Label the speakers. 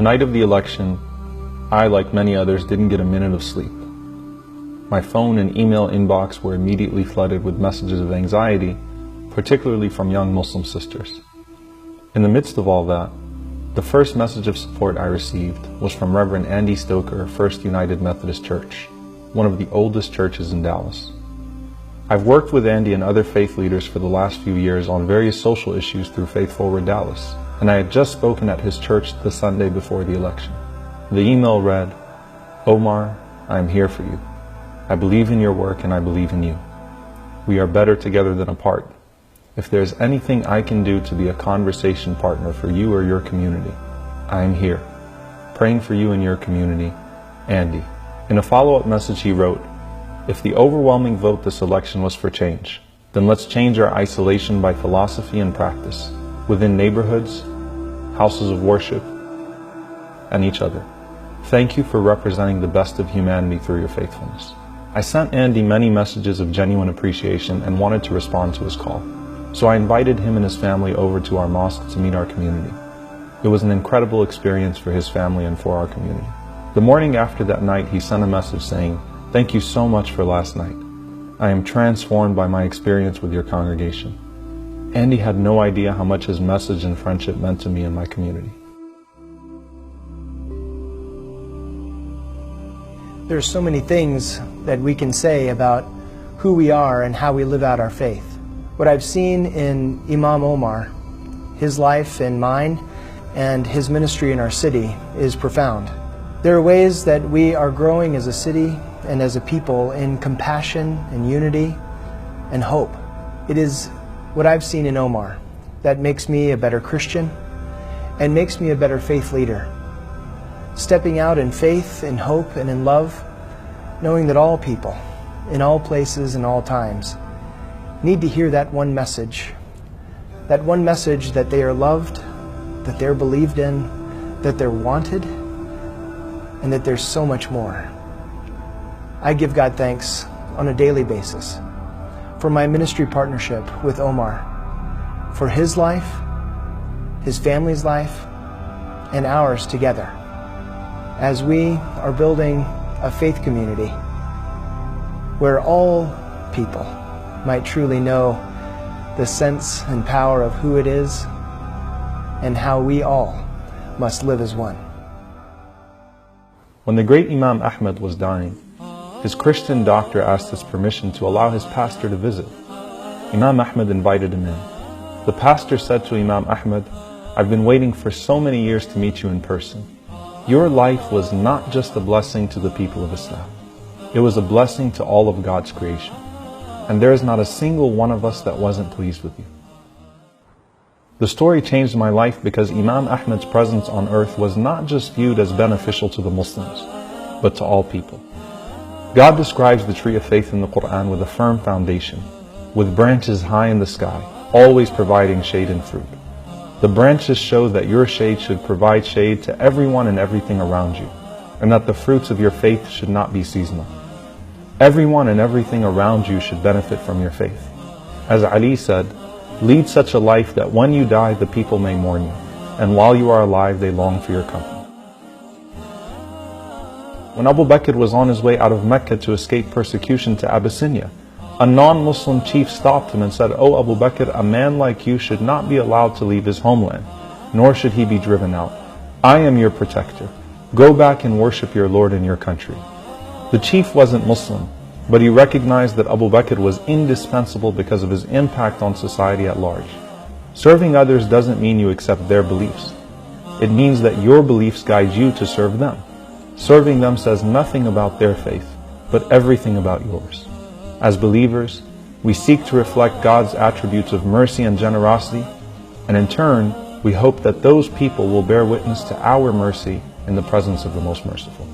Speaker 1: The night of the election, I, like many others, didn't get a minute of sleep. My phone and email inbox were immediately flooded with messages of anxiety, particularly from young Muslim sisters. In the midst of all that, the first message of support I received was from Reverend Andy Stoker, First United Methodist Church, one of the oldest churches in Dallas. I've worked with Andy and other faith leaders for the last few years on various social issues through Faith Forward Dallas, and I had just spoken at his church the Sunday before the election. The email read, "Omar, I am here for you. I believe in your work and I believe in you. We are better together than apart. If there's anything I can do to be a conversation partner for you or your community, I am here, praying for you and your community, Andy." In a follow-up message he wrote, "If the overwhelming vote this election was for change, then let's change our isolation by philosophy and practice, within neighborhoods, houses of worship, and each other. Thank you for representing the best of humanity through your faithfulness." I sent Andy many messages of genuine appreciation and wanted to respond to his call. So I invited him and his family over to our mosque to meet our community. It was an incredible experience for his family and for our community. The morning after that night, he sent a message saying, "Thank you so much for last night. I am transformed by my experience with your congregation." Andy had no idea how much his message and friendship meant to me and my community.
Speaker 2: There's so many things that we can say about who we are and how we live out our faith. What I've seen in Imam Omar, his life and mine, and his ministry in our city is profound. There are ways that we are growing as a city and as a people in compassion and unity and hope. It is what I've seen in Omar that makes me a better Christian and makes me a better faith leader. Stepping out in faith, in hope, and in love, knowing that all people, in all places and all times, need to hear that one message that they are loved, that they're believed in, that they're wanted, and that there's so much more. I give God thanks on a daily basis for my ministry partnership with Omar, for his life, his family's life, and ours together, as we are building a faith community where all people might truly know the sense and power of who it is and how we all must live as one.
Speaker 1: When the great Imam Ahmed was dying, his Christian doctor asked his permission to allow his pastor to visit. Imam Ahmed invited him in. The pastor said to Imam Ahmed, "I've been waiting for so many years to meet you in person. Your life was not just a blessing to the people of Islam. It was a blessing to all of God's creation. And there is not a single one of us that wasn't pleased with you." The story changed my life because Imam Ahmed's presence on earth was not just viewed as beneficial to the Muslims, but to all people. God describes the tree of faith in the Quran with a firm foundation, with branches high in the sky, always providing shade and fruit. The branches show that your shade should provide shade to everyone and everything around you, and that the fruits of your faith should not be seasonal. Everyone and everything around you should benefit from your faith. As Ali said, "Lead such a life that when you die the people may mourn you, and while you are alive they long for your company." When Abu Bakr was on his way out of Mecca to escape persecution to Abyssinia, a non-Muslim chief stopped him and said, "O Abu Bakr, a man like you should not be allowed to leave his homeland, nor should he be driven out. I am your protector. Go back and worship your Lord in your country." The chief wasn't Muslim, but he recognized that Abu Bakr was indispensable because of his impact on society at large. Serving others doesn't mean you accept their beliefs. It means that your beliefs guide you to serve them. Serving them says nothing about their faith, but everything about yours. As believers, we seek to reflect God's attributes of mercy and generosity, and in turn, we hope that those people will bear witness to our mercy in the presence of the Most Merciful.